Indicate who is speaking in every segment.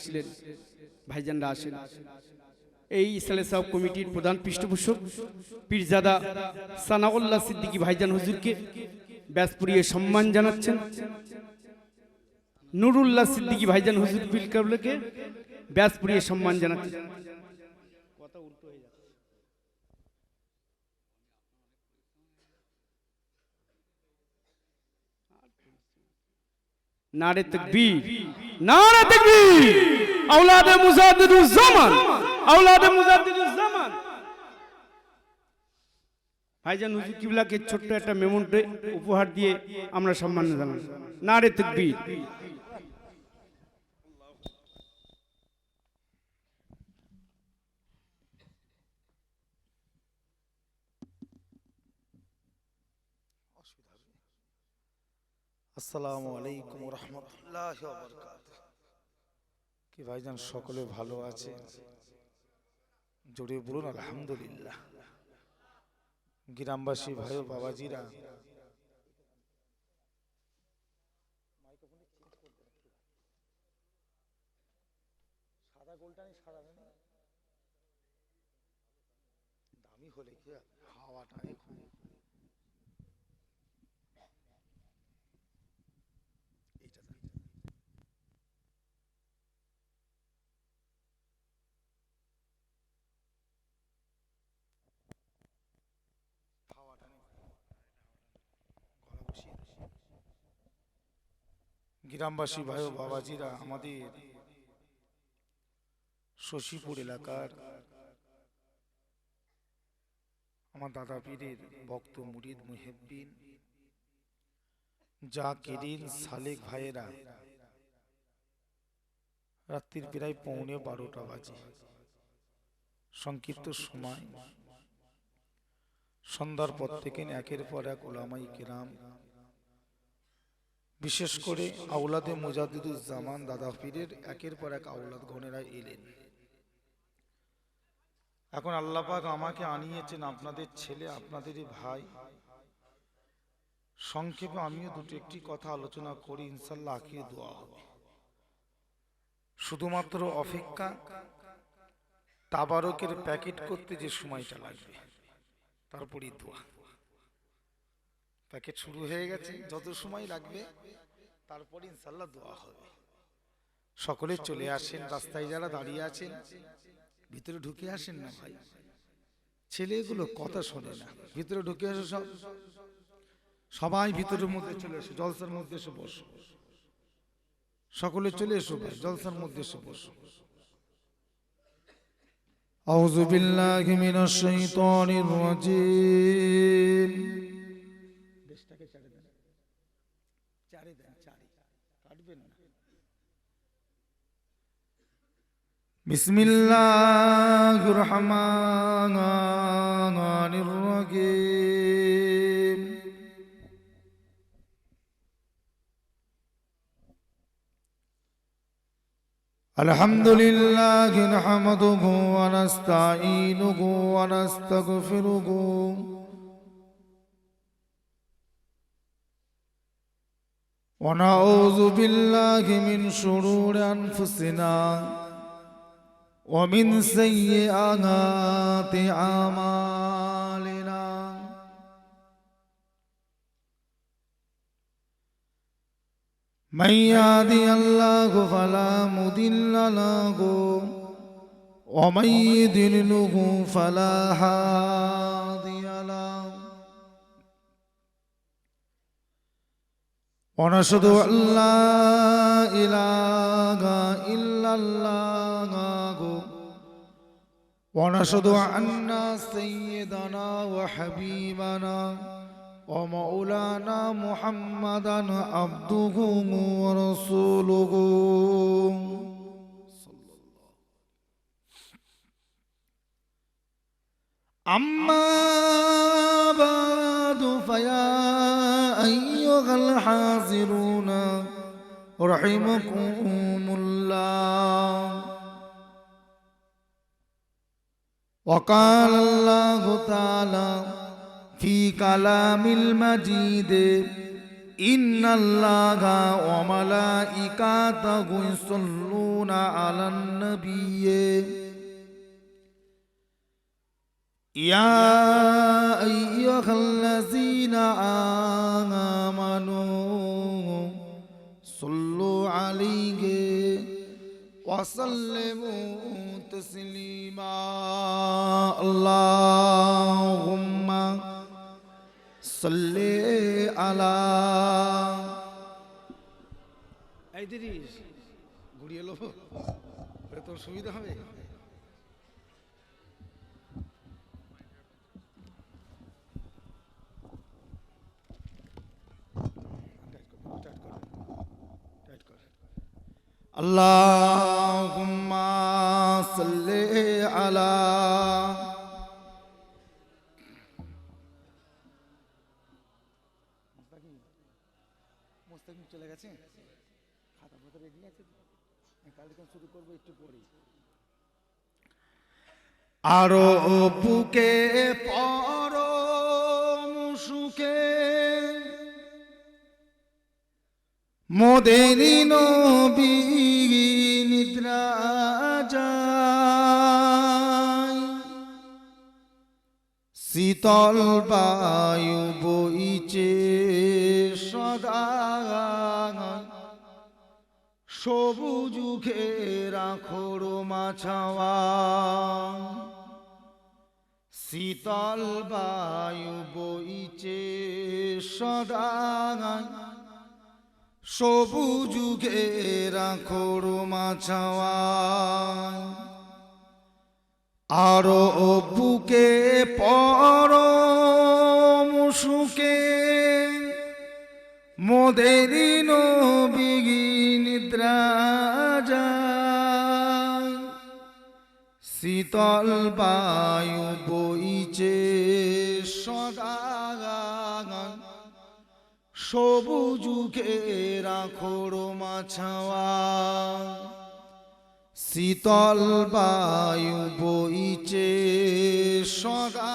Speaker 1: এসেছিলেন, ভাইজানরা আসেন। এই ইসলামী সাহেব কমিটির প্রধান পৃষ্ঠপোষক পীরজাদা সানাউল্লাহ সিদ্দিকী ভাইজান হুজুরকে ব্যাস পরিয়ে সম্মান জানাচ্ছেন। নুরুল্লাহ সিদ্দিকী ভাইজান হুজুর পিলকাবলকে ব্যাস পরিয়ে সম্মান জানাচ্ছেন। কথা উল্টো হয়ে যাচ্ছে। নারে তাকবীর, নারে তাকবীর। আওলাদে মুজাদ্দিদুজ জামান, আওলাদে মুজাদ্দিদুজ জামান। ভাইজান হুজুর কিবলাকে ছোট্ট একটা মেমোন্টো উপহার দিয়ে আমরা সম্মান জানাই। নারে তাকবীর।
Speaker 2: আসসালামু আলাইকুম ওয়া রাহমাতুল্লাহি ওয়া বারাকাতুহু। কি ভাইজান সকলে ভালো আছে? জোরে বলুন আলহামদুলিল্লাহ। গ্রামবাসী ভাই ও বাবাজিরা, সাদা গোলটানি সাদা না দামি হলে কি হাওয়াটা খুব গ্রামবাসী ভাই ও বাবাজিরা, আমাদের শশীপুর এলাকার আমার দাদা পীরের ভক্ত মুরিদ মুহিব্বিন জাকিরিন সালেক ভাইয়েরা রাত্রির প্রায় 11:45 বাজে, সংক্ষিপ্ত সময় সন্ধ্যার পর থেকে একের পর এক উলামায়ে কেরাম, বিশেষ করে আওলাদে মুজাদ্দিদুজ জামান দাদা পীরের একের পর এক আওলাদ গণেরা এলেন। এখন আল্লাহ পাক আমাকে আনিয়েছেন আপনাদের ছেলে, আপনাদেরই ভাই। সংক্ষেপে আমিও দুটো একটি কথা আলোচনা করি, ইনশাল্লাহ আখিরে দোয়া হবে। শুধুমাত্র অপেক্ষা, তাবারকের প্যাকেট করতে যে সময়টা লাগবে, তারপরই দোয়া। প্যাকেট শুরু হয়ে গেছে, যত সময় লাগবে তারপরে ইনশাল্লাহ দোয়া হবে। সকলে চলে আসেন, রাস্তায় যারা দাঁড়িয়ে আছেন ভিতরে ঢুকে আসেন না ভাই, ছেলেগুলো কথা শোনে না, ভিতরে ঢুকে আসে। সবাই ভিতরের মধ্যে চলে এসো, জলসার মধ্যে এসে বসো। সকলে চলে এসো ভাই, জলসার মধ্যে এসে বসো। আউযু বিল্লাহি মিনাশ শাইতানির রাজীম। দেশটাকে ছেড়ে দেন, চারে দেন, চারে কাটবেন না। বিসমিল্লাহির রহমানির রহিম। আলহামদুলিল্লাহি নাহমাদুহু ওয়া নাস্তাঈনুহু ওয়া নাস্তাগফিরুহু ওয়া নাউযু বিল্লাহি মিন শুরুরি আনফুসিনা ওয়া মিন সাইয়্যাতি আমালিনা। من يهده الله فلا مضل له ومن يضلله فلا هادي له. ونشهد أن لا إله إلا الله ونشهد أن سيدنا وحبيبنا ومولانا محمدا عبده ورسوله. أما بعد فيا أيها الحاضرون رحمكم الله. وقال الله تعالى في كلام المجيد ইন্নাল্লাহা ওয়া মালাইকাতাহু ইউসাল্লুনা আলান নাবিয়্যি ইয়া আইয়ুহাল্লাযীনা আমানু সাল্লু আলাইহি ওয়া সাল্লিমু তাসলিমা আল্লাহুম্মা সাল্লি আলা এই দিরিস ঘুরিয়ে লো এটা তোর সুবিধা হবে আল্লাহুম্মা সাল্লি আলা মুস্তাকিম চলে গেছে খাতা পত্র রেডি আছে কালকে শুরু করবো একটু পরে আরো বুকে পরম সুখে মোদেরি নবী নিদ্রা যায় শীতল বায়ু বইছে সদা সবুজ ঘেরা খোরমা ছাওয়া শীতল বায়ু বইছে সদা সবুজ ঘেরা খোরমা ছাওয়া আরো বুকে পরম সুখে মোদেরি নবী নিদ্রা যায় শীতল বায়ু বইছে সদা সবুজ ঘেরা খোরমা ছাওয়া শীতল বায়ু বইছে সদা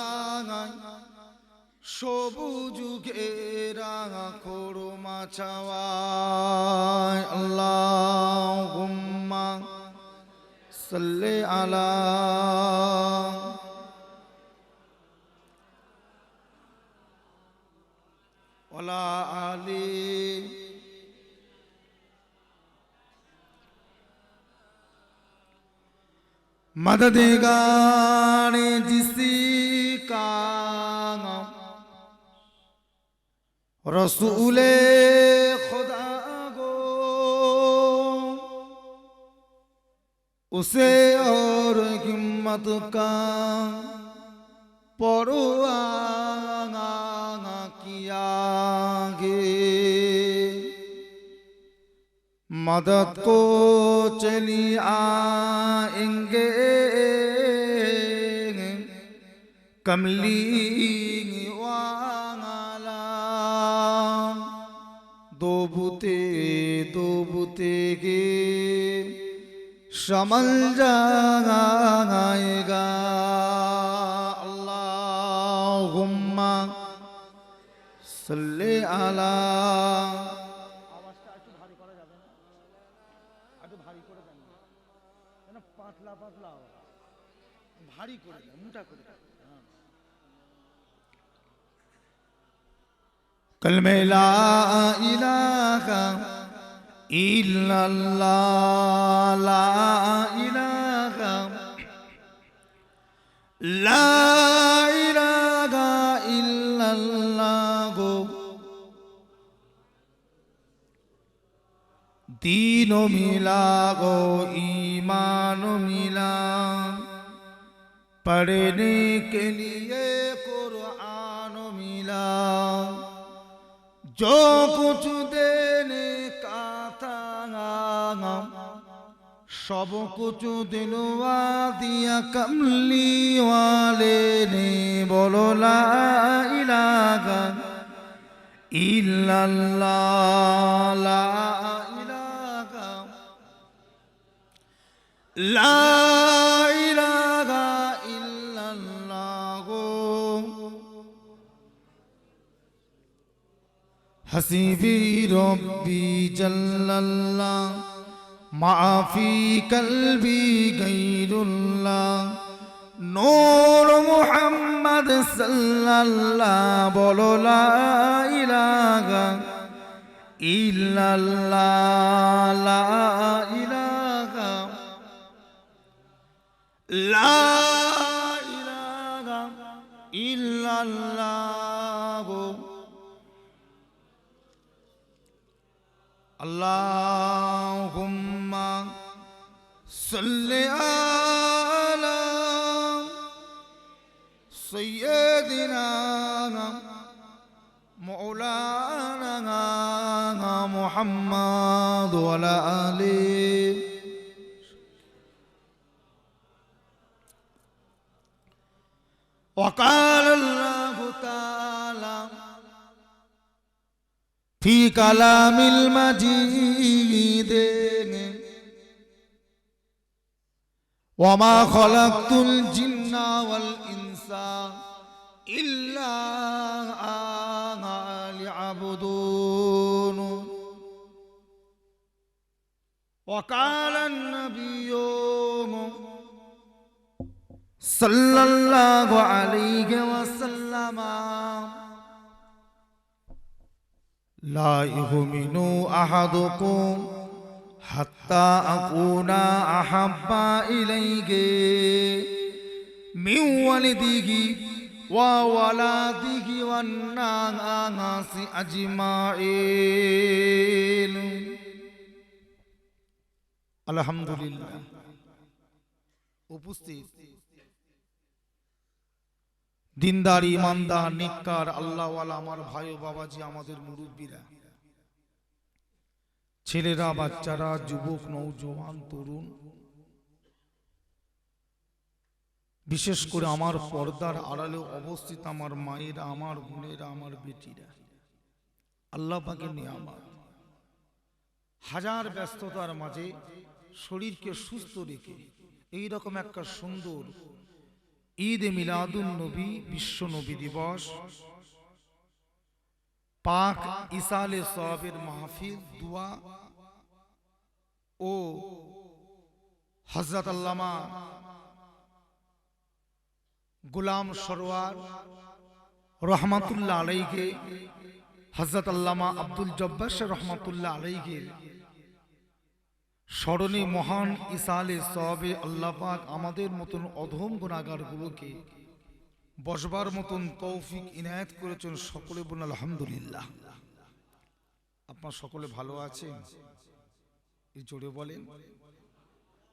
Speaker 2: সবুজ ঘেরা খোরমা ছাওয়া আল্লাহুম্মা সাল্লি আলা ওয়ালা আলি मददगार जिसी का रसूले खुदा गो उसे और हिम्मत का परवाह किया गे मदद को चली आएंगे कमली वाला दो बुते के शमल जाएगा अल्लाहुम्मा सल्ली अला भारी मोटा कलमे ला इलाहा इल्लल्लाह ला इलाहा इल्लल्लाह गो दीनो मिला गो ईमानो मिला पढ़ने के लिए कुरान मिला जो कुछ देने का था सब कुछ दिलवा दिया कमली वाले ने बोलो ला इलाहा इल्लल्लाह ला इलाहा ला इलाहा इल्लल्लाह হাসিবি রব্বি জাল্লাল্লাহ মাফি কলবি গায়রুল্লাহ নূর মুহাম্মদ সাল্লাল্লাহ বলো লা ইলাহা ইল্লাল্লাহ লা ইলাহা লা ইলাহা ইল্লাল্লাহ আল্লাহুম্মা সাল্লি আলা সাইয়্যিদিনা মাওলানা মুহাম্মদ ওয়া আলা আলিহি وقال الله تعالى في كلام المجيد وما خلقت الجن والإنس إلا ليعبدون وقال النبي صلى الله عليه وسلم لا يؤمن أحدكم حتى أكون أحب إليه من والده وولده والناس أجمعين الحمد لله উপস্থিত দিনদার ইমানদার নেককার আল্লাহওয়ালা আমার ভাই ও বাবাজি আমাদের মুরব্বীরা ছেলেরা বাচ্চারা যুবক নওজোয়ান তরুণ বিশেষ করে আমার পর্দার আড়ালে অবস্থিত আমার মায়েরা আমার বোনেরা আমার বেটিরা আল্লাহ পাকের নিয়ামত হাজার ব্যস্ততার মাঝে শরীরকে সুস্থ রেখে এই রকম একটা সুন্দর ঈদ মিলাদুন নবী বিশ্ব নবী দিবস পাক ইসালে সওয়াবের মাহফিল দোয়া ও হযরত আল্লামা গোলাম সরওয়ার রহমাতুল্লাহ আলাইহি হযরত আল্লামা আব্দুল জব্বার রহমাতুল্লাহ আলাইহি স্মরণে মহান ইসালে সওয়াবে আল্লাহ পাক আমাদের মতন অধম গুনাহগারগুলোকে বসবার মতন তৌফিক ইনায়েত করেছেন। সকলে বলুন আলহামদুলিল্লাহ। আপনারা সকলে ভালো আছেন? এই জোরে বলেন,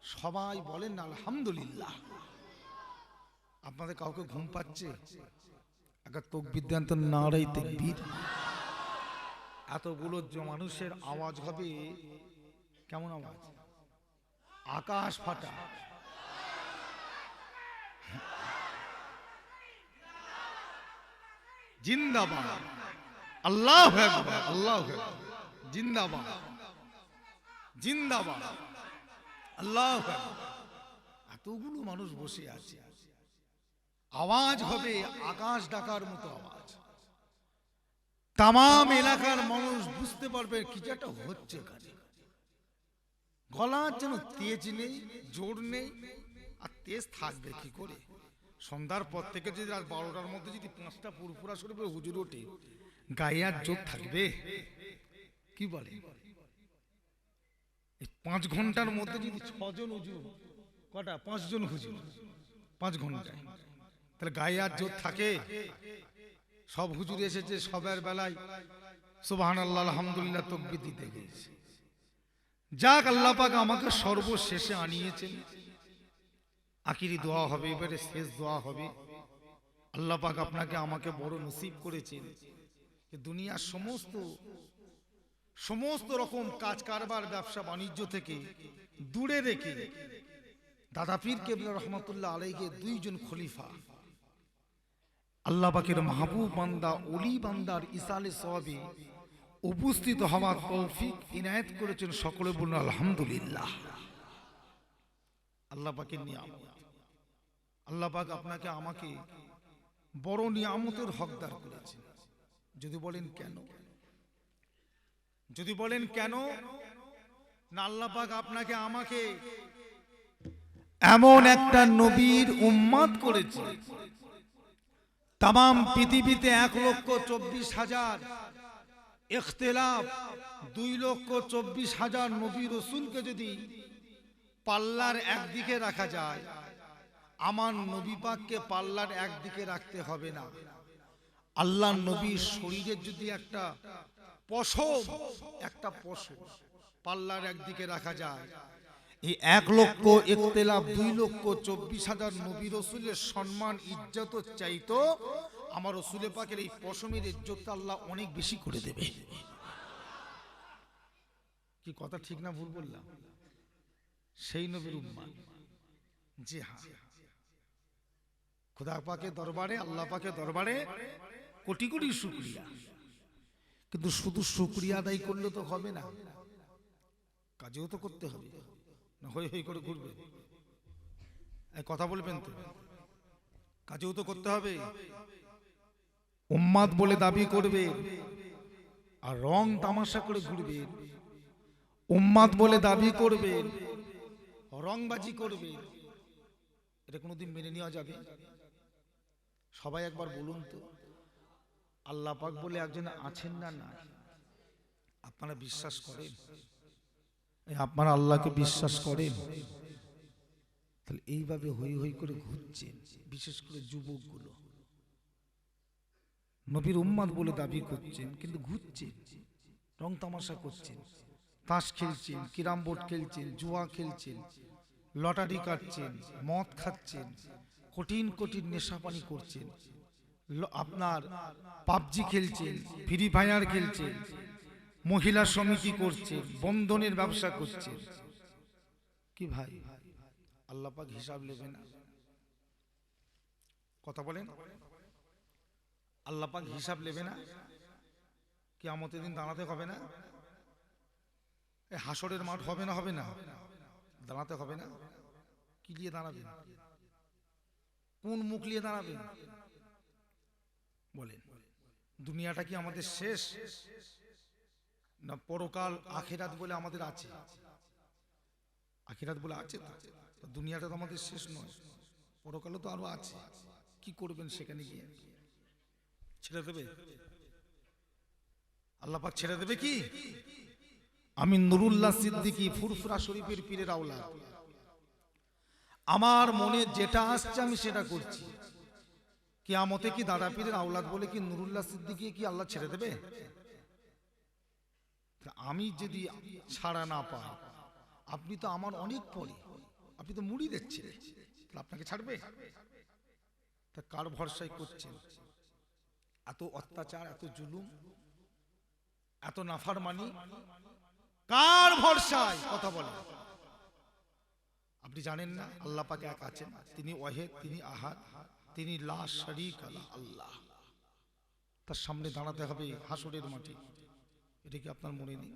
Speaker 2: সবাই বলেন আলহামদুলিল্লাহ। আপনাদের কাউকে ঘুম পাচ্ছে? একটা তাকবীর দেন তো, নারায়ে তাকবীর। এতগুলো মানুষের আওয়াজ হবে, কেমন আওয়াজ? আকাশ ফাটা। জিন্দাবাদ, আল্লাহু আকবার, আল্লাহু আকবার, জিন্দাবাদ, জিন্দাবাদ, আল্লাহু আকবার। এতগুলো মানুষ বসে আছে, আওয়াজ হবে আকাশ ডাকার মতো আওয়াজ। তামাম এলাকার মানুষ বুঝতে পারবে কিছু একটা হচ্ছে এখানে। গলার যেন তেজ নেই, জোর নেই, আর তেজ থাকবে কি করে? সন্ধ্যার পর থেকে যদি রাত 12টার মধ্যে যদি 5টা পুরপুরা শরীফে হুজুর ওঠে, গায়ে আর জোর থাকবে? কি বলে? 5 ঘন্টার মধ্যে যদি 6 জন হুজুর, কটা? 5 জন হুজুর 5 ঘন্টায়, তাহলে গায়ে আর জোর থাকে? সব হুজুর এসেছে সবার বেলায় সুবহানাল্লাহ আলহামদুলিল্লাহ তাকবীর দিতে গিয়েছে। যাক, আল্লাহ পাক আমাকে সর্বশেষে আনিয়েছেন। আখিরি দোয়া হবে, এবারে শেষ দোয়া হবে। আল্লাহ পাক আপনাকে আমাকে বড় নসিব করেছেন যে দুনিয়ার সমস্ত রকম কাজ কারবার ব্যবসা বাণিজ্য থেকে দূরে রেখে দাদা পীর কেবলা রহমাতুল্লাহ আলাইহি 2 জন খলিফা আল্লাহ পাকের মাহবুব বান্দা ওলি বান্দার ইসালে সওয়াবে উপস্থিত হওয়ার তৌফিক ইনায়েত করেছেন। সকলে বলুন আলহামদুলিল্লাহ। আল্লাহ পাকের নিয়ামত। আল্লাহ পাক আপনাকে আমাকে বড় নিয়ামতের হকদার করেছেন। যদি বলেন কেন? যদি বলেন কেন, না আল্লাহ পাক আপনাকে আমাকে এমন একটা নবীর উম্মত করেছে, তাম পৃথিবীতে 1,24,000 ইখতিলাফ, 2,24,000 নবী রসুলকে যদি পাল্লার একদিকে রাখা যায়, আমার নবী পাককে পাল্লার একদিকে রাখতে হবে না। আল্লাহ নবীর শরীরের যদি একটা পশম পাল্লার একদিকে রাখা যায়, এই 1,00,000 ইখতিলাফ 2,24,000 নবী রসুলের সম্মান ইজ্জত চাইতো আমার রসুলের পাকের এই পশমের ইজ্জতটা আল্লাহ অনেক বেশি করে দেবে। কি কথা ঠিক না ভুল বললাম? সেই নবীর উম্মত। জি হ্যাঁ, খোদা পাকের দরবারে, আল্লাহ পাকের দরবারে কোটি কোটি শুকরিয়া। কিন্তু শুধু শুকরিয়া আদায় করলে তো হবে না, কাজেও তো করতে হবে, না হই হই করে ঘুরবে? কথা বলবেন তো, কাজেও তো করতে হবে। উম্মাদ বলে দাবি করবে আর রং তামাশা করে ঘুরবে, উম্মাদ বলে দাবি করবে, রংবাজি করবে, এটা কোনোদিন মেনে নেওয়া যাবে? সবাই একবার বলুন তো, আল্লাহ পাক বলে একজন আছেন না? না, আপনারা বিশ্বাস করেন? আপনারা আল্লাহকে বিশ্বাস করেন? তাহলে এইভাবে হই হই করে ঘুরছেন, বিশেষ করে যুবকগুলো নবীর উম্মত বলে দাবি করছেন, কিন্তু ঘুরছেন, রং তামাশা করছেন, তাস খেলছেন, ক্যারাম বোর্ড খেলছেন, জুয়া খেলছেন, লটারি কাটছেন, মদ খাচ্ছেন, কঠিন কঠিন নেশা পানি করছেন, আপনার পাবজি খেলছেন, ফ্রি ফায়ার খেলছেন, মহিলা সমিতি করছেন, বন্ধনের ব্যবসা করছেন। কি ভাই, আল্লাহ পাক হিসাব নেবে না? কথা বলেন, আল্লাহ পাক হিসাব নেবে না? কিয়ামতের দিন দাঁড়াতে হবে না? এই হাসরের মাঠ হবে না? হবে না? দাঁড়াতে হবে না? কি দিয়ে দাঁড়াবেন? কোন মুখ নিয়ে দাঁড়াবেন বলেন? দুনিয়াটা কি আমাদের শেষ, না পরকাল আখিরাত বলে আমাদের আছে? আখিরাত বলে আছে তো, দুনিয়াটা তো আমাদের শেষ নয়, পরকালও তো আরো আছে। কি করবেন সেখানে গিয়ে? ছেড়ে দেবে আল্লাহ পাক? ছেড়ে দেবে কি? আমি নুরুল্লাহ সিদ্দিকী ফুরফুরা শরীফের পীরের আওলাদ, আমার মনে যেটা আসছে আমি সেটা করছি। কিয়ামতে কি দাদা পীরের আওলাদ বলে কি নুরুল্লাহ সিদ্দিকী কি আল্লাহ ছেড়ে দেবে? আমি যদি ছাড়া না পাই, আপনি তো আমার অনেক পরে, আপনি তো মুড়ি দিচ্ছেন, আপনাকে ছাড়বে? তা কার ভরসায় করছেন এত অত্যাচার, এত জুলুম, এত নাফরমানি? কার ভরসায়? কথা বলেন। আপনি জানেন না আল্লাহ পাক এক আছেন? তিনি ওয়াহিদ, তিনি আহাদ, তিনি লা শারীকা লাহ, আল্লাহ। তার সামনে দাঁড়াতে হবে হাসরের মাঠে। এটা কি আপনার মনে নেই?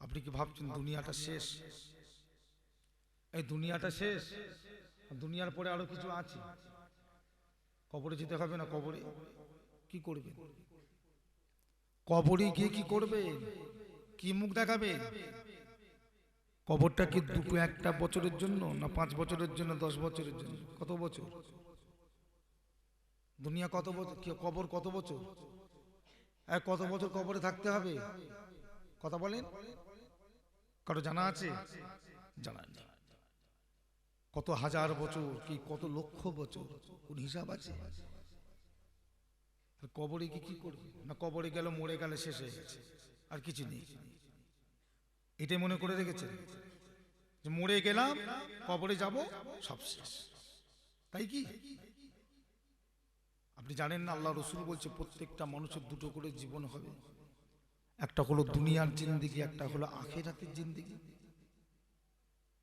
Speaker 2: আপনি কি ভাবছেন দুনিয়াটা শেষ? এই দুনিয়াটা শেষ, দুনিয়ার পরে আরো কিছু আছে। কবরে যেতে হবে না? কবরে কি করবেন? কবরে গিয়ে কি করবেন? কি মুখ দেখাবেন? কবরটা কি দুটো একটা বছরের জন্য, না 5 বছরের জন্য, 10 বছরের জন্য? কত বছর? দুনিয়া কত বছর? কবর কত বছর? কত বছর কবরে থাকতে হবে? কথা বলেন, কারো জানা আছে? জানা নেই। কত হাজার বছর কি কত লক্ষ বছর, কোন হিসাব আছে? কবরে কি করবে? না কবরে গেল, মরে গেলে শেষ হয়ে গেছে, আর কিছু নেই, এটাই মনে করে রেখেছে যে মরে গেলাম, কবরে যাব, সব শেষ। তাই কি? আপনি জানেন না আল্লাহ রসুল বলছে প্রত্যেকটা মানুষের দুটো করে জীবন হবে, একটা হলো দুনিয়ার জিন্দেগি, একটা হলো আখিরাতের জিন্দেগি।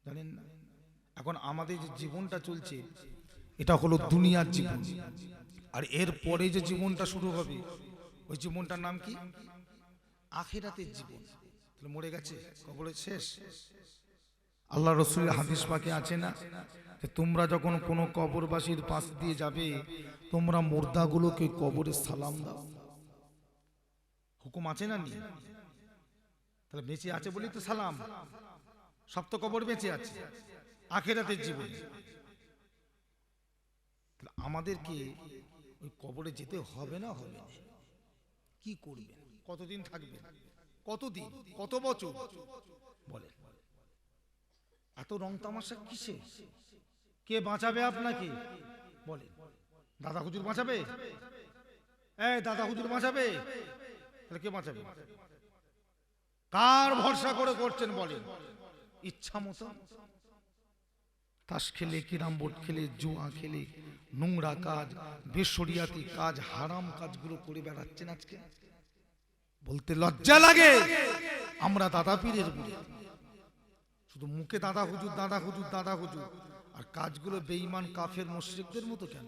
Speaker 2: জানেন না? এখন আমাদের যে জীবনটা চলছে এটা হলো দুনিয়ার জীবন, আর এর পরে যে জীবনটা শুরু হবে ওই জীবনটার নাম কি? আখিরাতের জীবন। তাহলে মরে গেছে, কবরে শেষ। আল্লাহ রসুলের হাদিস পাকে আছে না যে তোমরা যখন কোনো কবরবাসীর পাশ দিয়ে যাবে, তোমরা মুর্দাগুলোকে কবরে সালাম দাও। হুকুম আছে না? নেই? তাহলে বেঁচে আছে বলি তো সালাম, সব তো কবর বেঁচে আছে আখেরাতের জীবনে। তাহলে আমাদেরকে ওই কবরে যেতে হবে না হবে না? কি করবেন? কতদিন থাকবেন? কতদিন? কত বছর? বলেন, এত রং তামাশা কিসে? কে বাঁচাবে আপনাকে? বলেন, দাদা হুজুর বাঁচাবে? দাদা হুজুর বাঁচাবে? তাহলে কে বাঁচাবে? কার ভরসা করে করছেন বলেন? ইচ্ছা মতো তাস খেলে, ক্যারাম বোর্ড খেলে, জুয়া খেলে, নোংরা কাজ, বেশরিয়াতি কাজ, হারাম কাজগুলো করে বেড়াচ্ছেন। আজকে বলতে লজ্জা লাগে আমরা দাদা পীরের বুড়ি, শুধু মুখে দাদা হুজুর দাদা হুজুর দাদা হুজুর, আর কাজগুলো বেঈমান কাফের মুশরিকদের মতো কেন?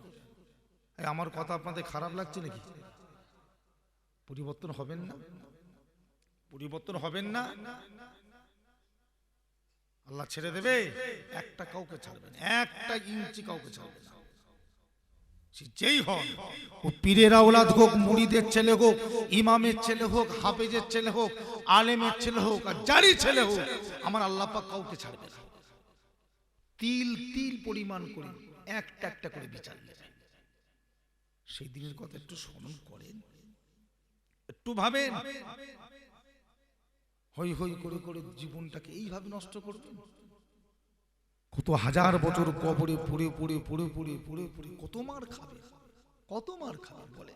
Speaker 2: আমার কথা আপনাদের খারাপ লাগছে নাকি? পরিবর্তন হবেন না? পরিবর্তন হবেন না? আল্লাহ ছেড়ে দেবে? একটা কাউকে ছাড়বে না, একটা ইঞ্চি কাউকে ছাড়বে না। যেই হন, ও পীরের আওলাদ হোক, মুরিদের ছেলে হোক, ইমামের ছেলে হোক, হাফেজের ছেলে হোক, আলেমের ছেলে হোক, আর যারই ছেলে হোক, আমার আল্লাহ পাক কাউকে ছাড়বে না। তিল তিল পরিমাণ করে একটা একটা করে বিচার নেবে। সেই দিনের কথা একটু স্মরণ করেন, একটু ভাবেন। হই হই করে করে জীবনটাকে এইভাবে নষ্ট করবেন? কত হাজার বছর কবরে পুড়ে পুড়ে পুড়ে পুড়ে পুড়ে পুড়ে কত মার খাবে, কত মার খাবে বলে?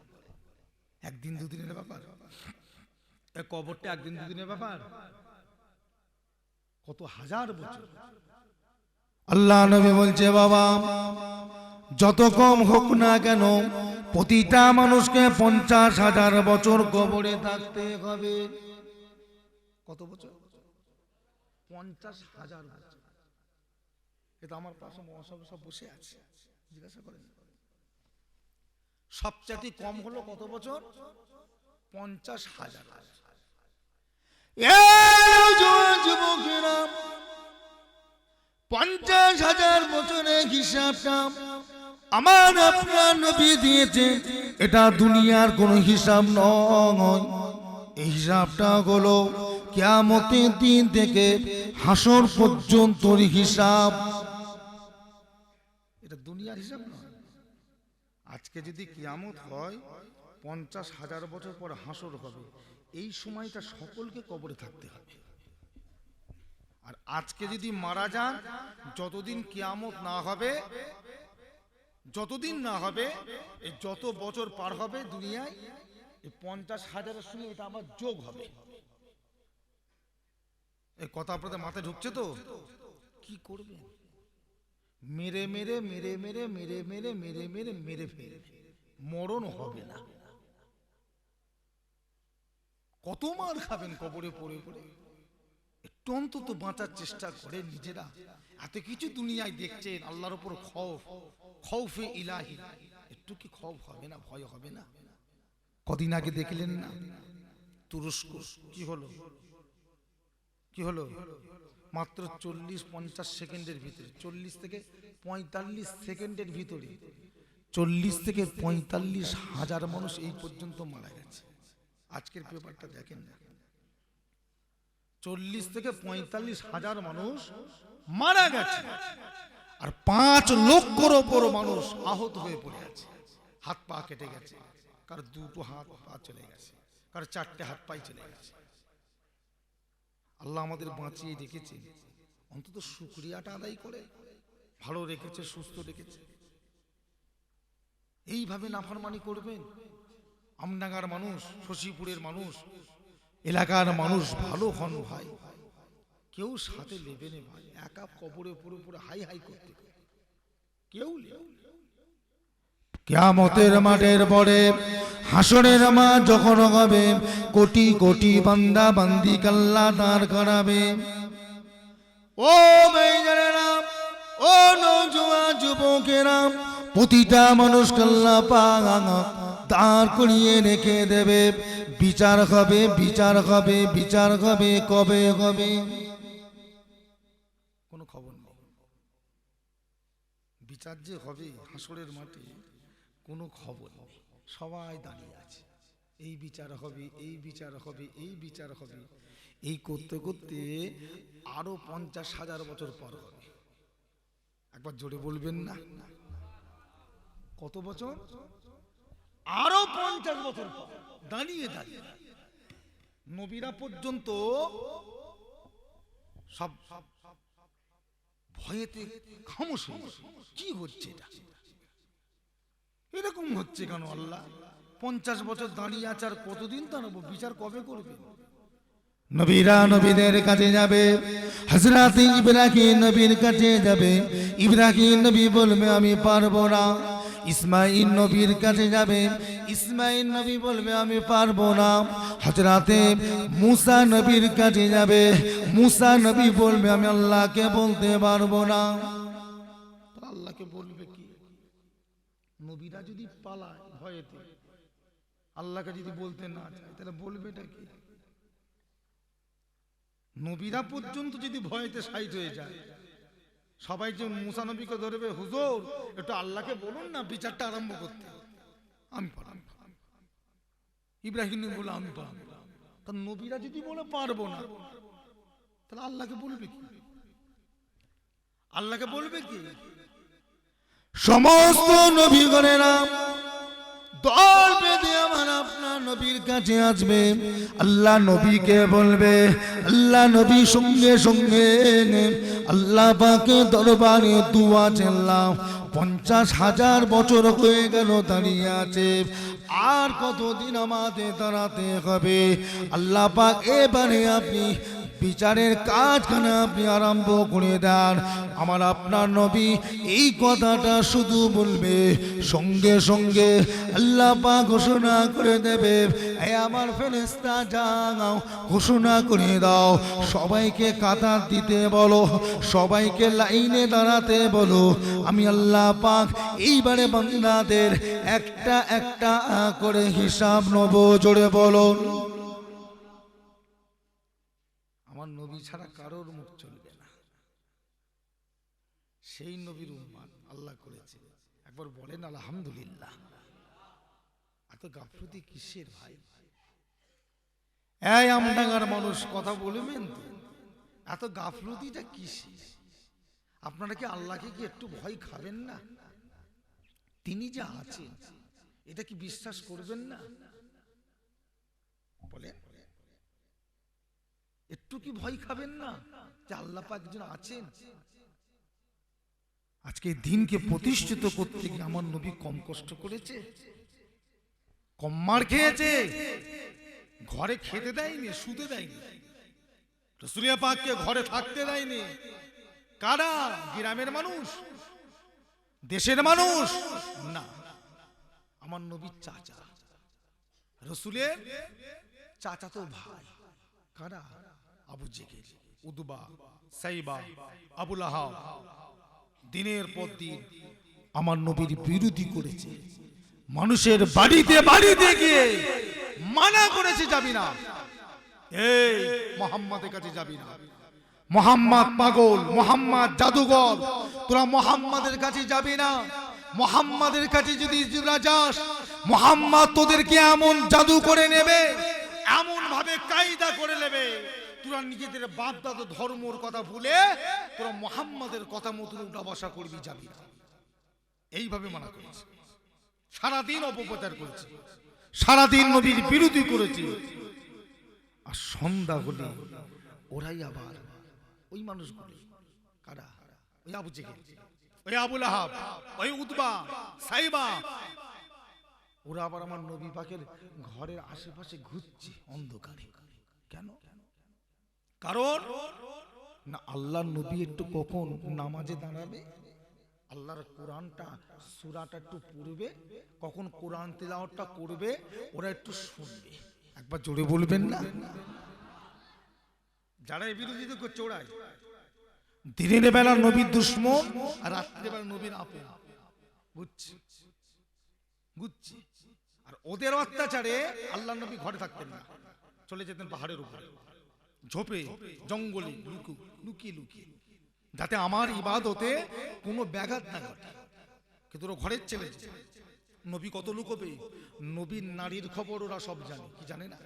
Speaker 2: একদিন দুদিনের ব্যাপার? কবরটা একদিন দুদিনের ব্যাপার? কত হাজার বছর। আল্লাহ নবী বলছে, বাবা যত কম হোক না কেন, প্রতিটা মানুষকে 50,000 বছর কবরে থাকতে হবে। কত বছর? 50,000 বছর। এটা আমার পাশে মহাসভা সব বসে আছে, জিজ্ঞাসা করেন। সবচেয়ে কম হলো কত বছর? 50,000। যুবকেরা, 50,000 বছরের হিসাবটা আমার আপনার নবী দিয়েছে। এটা দুনিয়ার কোনো হিসাব নয়, এই হিসাবটা হলো কিয়ামতের দিন থেকে হাসর পর্যন্ত হিসাব। এটা দুনিয়ার হিসাব নয়। আজকে যদি কিয়ামত হয়, 50,000 বছর পর হাসর হবে, এই সময়টা সকলকে কবরে থাকতে হবে। আর আজকে যদি মারা যান, যতদিন কিয়ামত না হবে, যতদিন না হবে, এই যত বছর পার হবে দুনিয়ায়, এই 50,000-এর সঙ্গে এটা আবার যোগ হবে। এই কথা আপনাদের মাথায় ঢুকছে তো? কি করবে? মেরে মেরে মেরে মেরে মেরে মেরে মেরে মেরে মেরে ফেলে মরণ হবে না। কত মার খাবেন কবরে পড়ে পড়ে? একটু অন্তত বাঁচার চেষ্টা করে নিজেরা। এত কিছু দুনিয়ায় দেখছেন, আল্লাহর উপর খৌফ, খৌফে ইলাহি, একটু কি খৌফ হবে না? ভয় হবে না? কদিন আগে দেখলেন না তুরস্ক কি হলো? কি হলো? মাত্র 40-50 সেকেন্ডের ভিতরে, 40 থেকে 45 সেকেন্ডের ভিতরে 40 থেকে 45,000 মানুষ এই পর্যন্ত মারা গেছে। আজকের পেপারটা দেখেন না, 40 থেকে 45,000 মানুষ মারা গেছে, আর 5 লক্ষর ওপর মানুষ আহত হয়ে পড়ে আছে। হাত পা কেটে গেছে, কার দুটো হাত পা চলে গেছে, কার 4টে হাত পাই চলে গেছে। আল্লাহ আমাদের বাঁচিয়ে রেখেছে, অন্তত শুকরিয়াটা আদায় করে। ভালো রেখেছে, সুস্থ রেখেছে। এইভাবে নাফরমানি করবেন? আমডাঙ্গার মানুষ, শশীপুরের মানুষ, এলাকার মানুষ ভালো হন ভাই, কেউ সাথে নেবে না ভাই। একা কবরে পুরো পুরো হাই হাই করতে কেউ কিয়ামতের মাঠের পরে হাসরের মাঠ যখন হবে, কোটি কোটি বান্দা বান্দি আল্লাহ দাঁড় করাবে। ও ভাইজানেরা, ও নওজোয়ান যুবকেরা, প্রতিটা মানুষ আল্লাহ পাক দাঁড় করিয়ে রেখে দেবে। বিচার হবে, বিচার হবে, বিচার হবে। কবে হবে কোনো খবর নেই। বিচার যে হবে হাসরের মাঠে কোনো খবর নেই। সবাই দাঁড়িয়ে আছে, এই বিচার হবে, এই বিচার হবে, এই বিচার হবে, এই করতে করতে আরো 50,000 বছর পর হবে। একবার জোরে বলবেন না? কত বছর? আরো 50 বছর পর। দাঁড়িয়ে দাঁড়িয়ে নবীরা পর্যন্ত সব ভয়েতে খামোশ হয়ে গেছে। কি হচ্ছে এটা? এরকম হচ্ছে কেন? আল্লাহ 50 বছর দাঁড়িয়ে আছে, আর কতদিন দাঁড়াবো? বিচার কবে করবে? নবীরা নবীদের কাছে যাবে, হযরত ইব্রাহিম নবীর কাছে যাবে, ইব্রাহিম নবী বলবে আমি পারবো না। ইসমাইল নবীর কাছে যাবে, ইসমাইল নবী বলবে আমি পারবো না। হযরতে মুসা নবীর কাছে যাবে, মুসা নবী বলবে আমি আল্লাহকে বলতে পারবো না। আল্লাহকে বলবে কি? নবীরা যদি পালায় ভয়েতে, আল্লাহকে যদি বলতে না চায়, তাহলে বলবেটা কি? নবীরা পর্যন্ত যদি ভয়েতে সাইড হয়ে যায়, সবাই যে মুসা নবীকে ধরবে, হুজুর একটু আল্লাহকে বলুন না বিচারটা আরম্ভ করতে। আমি পারলাম। ইব্রাহিম নবী বলে আমি পারবো। তা নবীরা যদি বলে পারবো না, তাহলে আল্লাহকে বলবে কি? আল্লাহকে বলবে কি? সমস্ত নবীগণেরা দল বেঁধে আমার আপনার নবীর কাছে আসবে, আল্লাহ নবীকে বলবে, আল্লাহ নবী সঙ্গে সঙ্গে আল্লাহ পাকের দরবারে দুয়া চাইলাম। 50,000 বছর হয়ে গেল দাঁড়িয়ে আছে, আর কতদিন আমাদের দাঁড়াতে হবে? আল্লাহ পাক এবারে আপনি বিচারের কাজখানে আপনি আরম্ভ করে দেন। আমার আপনার নবী এই কথাটা শুধু বলবে, সঙ্গে সঙ্গে আল্লাহ পাক ঘোষণা করে দেবে, এ আমার ফেরেশতা যাও ঘোষণা করে দাও, সবাইকে কাতার দিতে বলো, সবাইকে লাইনে দাঁড়াতে বলো। আমি আল্লাহ পাক এইবারে বান্দাদের একটা একটা করে হিসাব নেব। জোরে বলো। আমার নবী ছাড়া কারোর মুখ চলবে না। সেই নবীর উম্মত আল্লাহ করেছে। একবার বলেন আলহামদুলিল্লাহ। এত গাফলতি কিসের ভাই? এই আমডাঙ্গার মানুষ কথা বলবেন তো, এত গাফলতিটা কিসের? আপনারা কি আল্লাহকে কি একটু ভয় খাবেন না? তিনি যা আছেন এটা কি বিশ্বাস করবেন না? বলে একটু কি ভয় খাবেন না যে আল্লাহ পাক একজন আছেন? আজকে দিনকে প্রতিষ্ঠিত করতে গিয়ে আমার নবী কম কষ্ট করেছে? কম মার খেয়েছে? ঘরে খেতে দেয়নি, শুতে দেয়নি, রাসূল পাককে ঘরে থাকতে দেয়নি। কারা? গ্রামের মানুষ, দেশের মানুষ না, আমার নবীর চাচা, রাসূলের চাচাতো ভাই। কারা? আবু জেহেল, উতবা, সাইবা, আবু লাহাব দিনের পর দিন আমার নবীর বিরোধী করেছে। মানুষের বাড়িতে বাড়িতে গিয়ে মানা করেছে যাবি না, এই মুহাম্মাদের কাছে যাবি না, মুহাম্মদ পাগল, মুহাম্মদ জাদুঘর, তোরা মুহাম্মাদের কাছে যাবি না। মুহাম্মাদের কাছে যদি তোরা যাস, মুহাম্মদ তোদেরকে এমন জাদু করে নেবে, এমন ভাবে কায়দা করে নেবে, তোরা নিজেদের বাপ দাদা ধর্মর কথা ভুলে তোরা মুহাম্মাদের কথা মতো উল্টা বসা করবি, যাবি না। এইভাবে মানা করেছে। সারাদিন অপপ্রচার করেছে, সারাদিন নবীর বিরোধী করেছে। আর সন্ধ্যা হলে ওরাই আবার ওই মানুষগুলি, কারা? ওই আবু জেহেল, ওই আবু লাহাব, ওই উতবা, সাইবা, ওরা আবার আমার নবী পাকের ঘরের আশেপাশে ঘুরছে অন্ধকারে। কেন? কারণ না আল্লাহর নবী একটু কখন নামাজে দাঁড়াবে, আল্লাহর কোরআনটা সূরাটা একটু পড়বে, কখন কোরআন তিলাওয়াতটা করবে, ওরা একটু শুনবে। একবার জোরে বলবেন না? যারা এই বিরোধিতা করছে ওরাই দিনের বেলা নবীর দুশমন আর রাত্রে বেলা নবীর আপন। বুঝছি বুঝছি। আর ওদের অত্যাচারে আল্লাহর নবী ঘরে থাকতেন না, চলে যেতেন পাহাড়ের উপরে, ঝোপে জঙ্গলে লুকিয়ে লুকিয়ে, যাতে আমার ইবাদতে কোনো ব্যাঘাত না ঘটে। কিন্তু ওরা ঘরের ছেলে, নবী কত লুকোবে? নবীর নারীর খবর ওরা সব জানে, কি জানে না?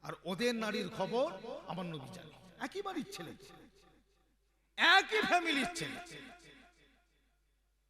Speaker 2: আর ওদের নারীর খবর আমার নবী জানে। একই বাড়ির ছেলে, একই ফ্যামিলির ছেলে,